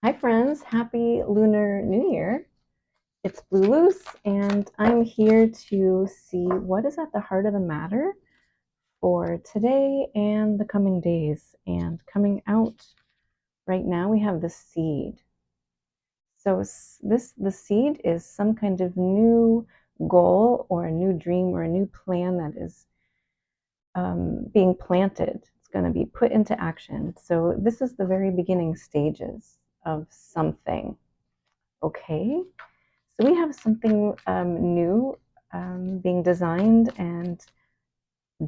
Hi friends, happy Lunar New Year. It's Blue Loose and I'm here to see what is at the heart of the matter for today and the coming days. And coming out right now we have the seed. So the seed is some kind of new goal or a new dream or a new plan that is being planted. It's going to be put into action. So this is the very beginning stages of something. Okay. So we have something new being designed and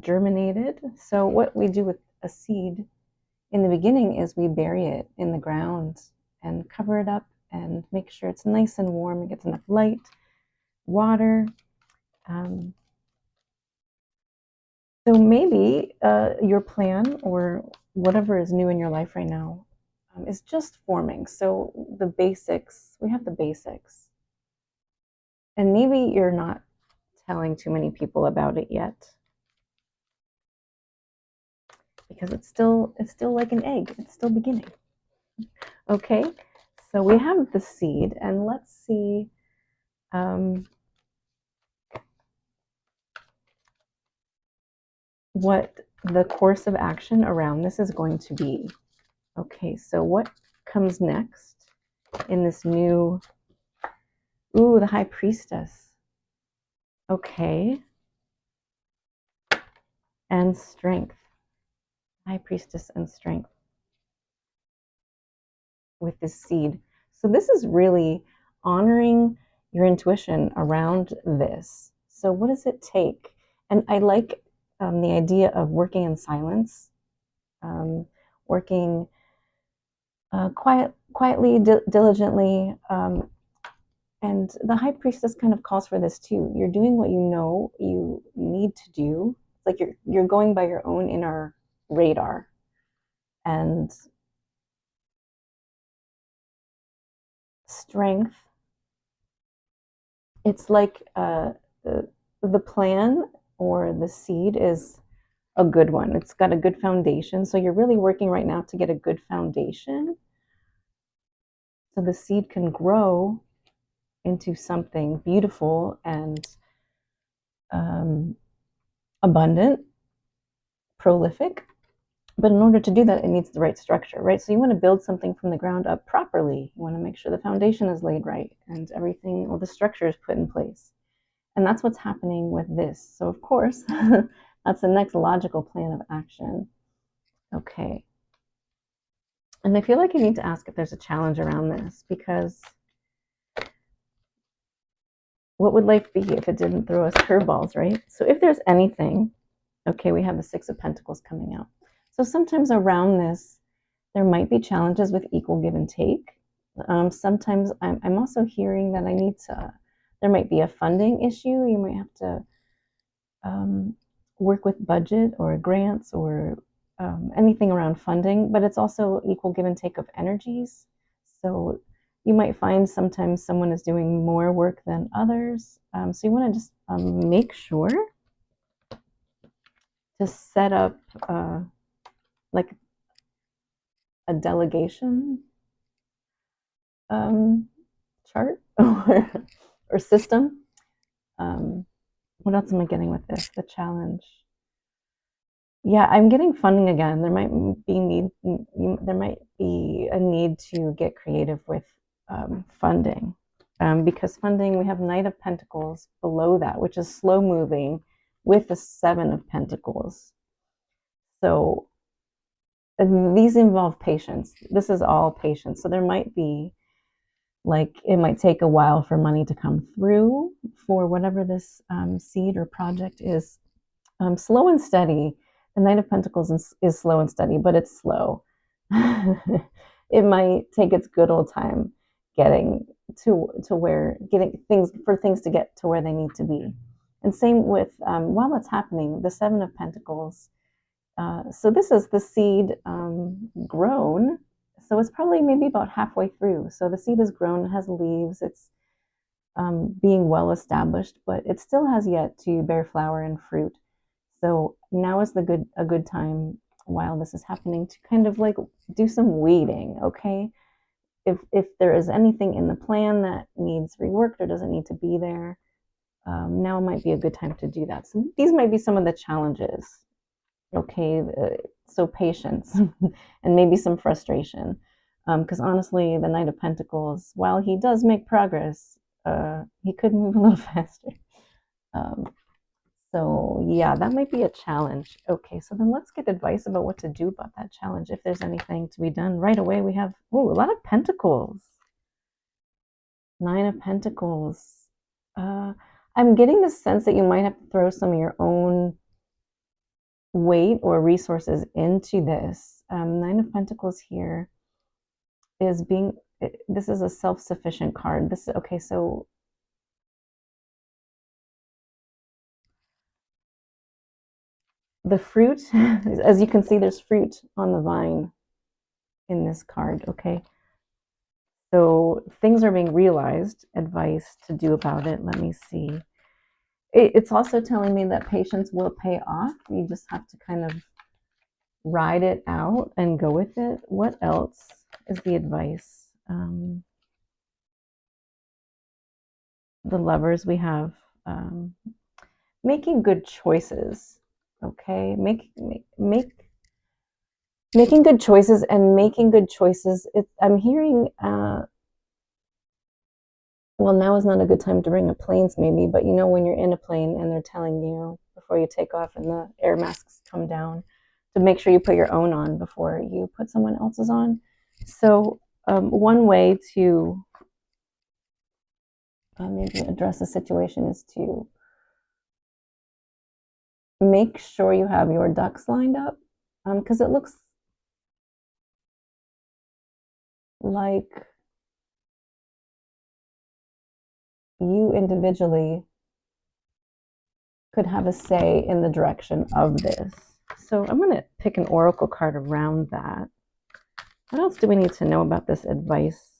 germinated. So what we do with a seed in the beginning is we bury it in the ground and cover it up and make sure it's nice and warm. It gets enough light, water. Um, so maybe your plan or whatever is new in your life right now is just forming. So the basics, we have the basics. And maybe you're not telling too many people about it yet because it's still like an egg. It's still beginning. Okay, so we have the seed, and let's see what the course of action around this is going to be. Okay, so what comes next in this new? Ooh, the High Priestess. Okay, and strength. High Priestess and strength with this seed. So this is really honoring your intuition around this. So what does it take? And I like the idea of working in silence, working quietly, diligently. And the High Priestess kind of calls for this too. You're doing what you know you need to do. It's like you're going by your own inner radar. And strength, it's like the plan or the seed is a good one. It's got a good foundation. So you're really working right now to get a good foundation so the seed can grow into something beautiful and um, abundant, prolific. But in order to do that, it needs the right structure, right? So you want to build something from the ground up properly. You want to make sure the foundation is laid right and everything, all the structure is put in place. And that's what's happening with this. So, of course, that's the next logical plan of action. Okay. And I feel like you need to ask if there's a challenge around this because what would life be if it didn't throw us curveballs, right? So, if there's anything, okay, we have the Six of Pentacles coming out. So, sometimes around this, there might be challenges with equal give and take. Sometimes I'm also hearing that there might be a funding issue. You might have to work with budget or grants or anything around funding, but it's also equal give and take of energies. So you might find sometimes someone is doing more work than others. So you want to just make sure to set up like a delegation chart or system. What else am I getting with this? The challenge. Yeah, I'm getting funding again. There might be a need to get creative with funding because funding. We have Knight of Pentacles below that, which is slow moving, with the Seven of Pentacles. So these involve patience. This is all patience. So there might be it might take a while for money to come through for whatever this seed or project is. Slow and steady. The Knight of Pentacles is slow and steady, but it's slow. It might take its good old time getting getting things to get to where they need to be. And same with while it's happening, the Seven of Pentacles. So this is the seed grown. So it's probably maybe about halfway through. So the seed is grown, it has leaves, it's being well established, but it still has yet to bear flower and fruit. So now is a good time while this is happening to kind of like do some weeding, okay? if there is anything in the plan that needs reworked or doesn't need to be there, now might be a good time to do that. So these might be some of the challenges. Okay, so patience and maybe some frustration. Because honestly, the Knight of Pentacles, while he does make progress, he could move a little faster. So yeah, that might be a challenge. Okay, so then let's get advice about what to do about that challenge. If there's anything to be done right away, we have a lot of Pentacles. Nine of Pentacles. I'm getting the sense that you might have to throw some of your own weight or resources into this. Nine of Pentacles here is this is a self-sufficient card. Okay, so the fruit, as you can see, there's fruit on the vine in this card, okay? So things are being realized, advice to do about it. Let me see. It's also telling me that patience will pay off. You just have to kind of ride it out and go with it. What else is the advice? The Lovers, we have making good choices. Okay, making good choices and making good choices. I'm hearing. Well, now is not a good time to bring up planes, maybe, but you know when you're in a plane and they're telling you before you take off and the air masks come down to make sure you put your own on before you put someone else's on. So one way to maybe address the situation is to make sure you have your ducks lined up, because it looks like you individually could have a say in the direction of this. So I'm going to pick an oracle card around that. What else do we need to know about this advice?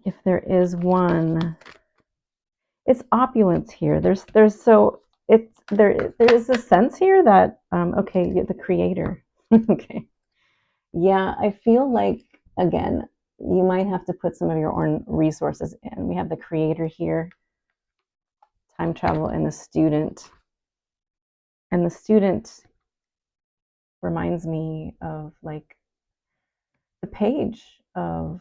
If there is one, it's opulence here. There is a sense here that okay, you're the creator. Okay, yeah, I feel like again you might have to put some of your own resources in. We have the creator here, time travel, and the student. And the student reminds me of like the page of,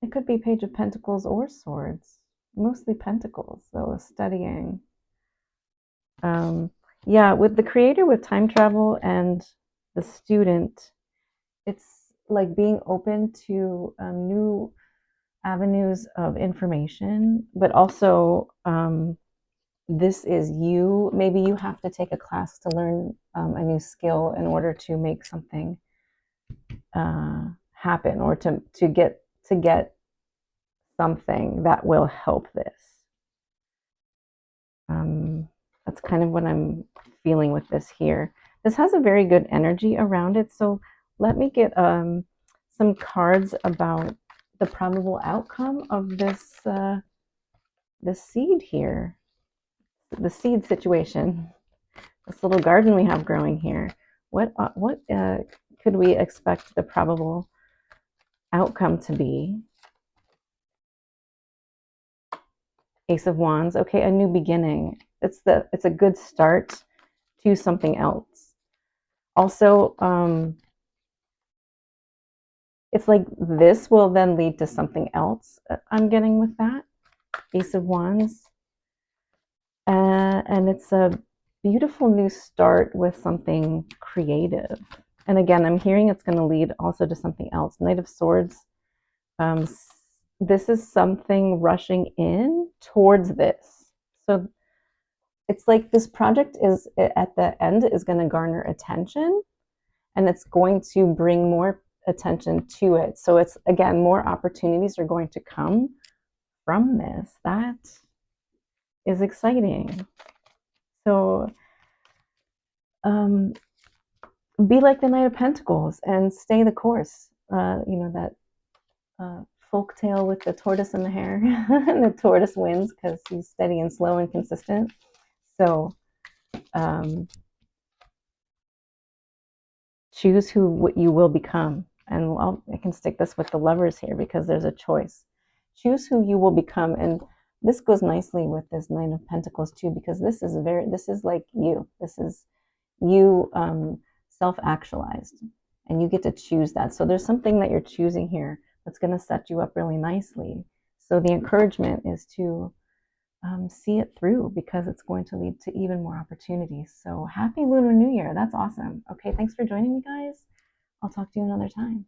it could be Page of Pentacles or Swords, mostly Pentacles, though, studying. Yeah, with the creator, with time travel, and the student, it's like being open to new avenues of information, but also this is you. Maybe you have to take a class to learn a new skill in order to make something happen, or to get something that will help this. That's kind of what I'm feeling with this here. This has a very good energy around it. So let me get some cards about the probable outcome of this this seed here, the seed situation, this little garden we have growing here. What could we expect the probable outcome to be? Ace of Wands. Okay, a new beginning. It's a good start to something else. Also, it's like this will then lead to something else. I'm getting with that. Ace of Wands. And it's a beautiful new start with something creative. And again, I'm hearing it's going to lead also to something else. Knight of Swords. This is something rushing in towards this. So it's like this project is at the end is going to garner attention, and it's going to bring more attention to it. So it's, again, more opportunities are going to come from this. That is exciting. So be like the Knight of Pentacles and stay the course. You know, that folk tale with the tortoise and the hare. And the tortoise wins because he's steady and slow and consistent. So choose what you will become. And I can stick this with the lovers here because there's a choice. Choose who you will become. And this goes nicely with this Nine of Pentacles too, because this is like you. This is you self-actualized, and you get to choose that. So there's something that you're choosing here that's going to set you up really nicely. So the encouragement is to see it through, because it's going to lead to even more opportunities. So happy Lunar New Year. That's awesome. Okay, thanks for joining me, guys. I'll talk to you another time.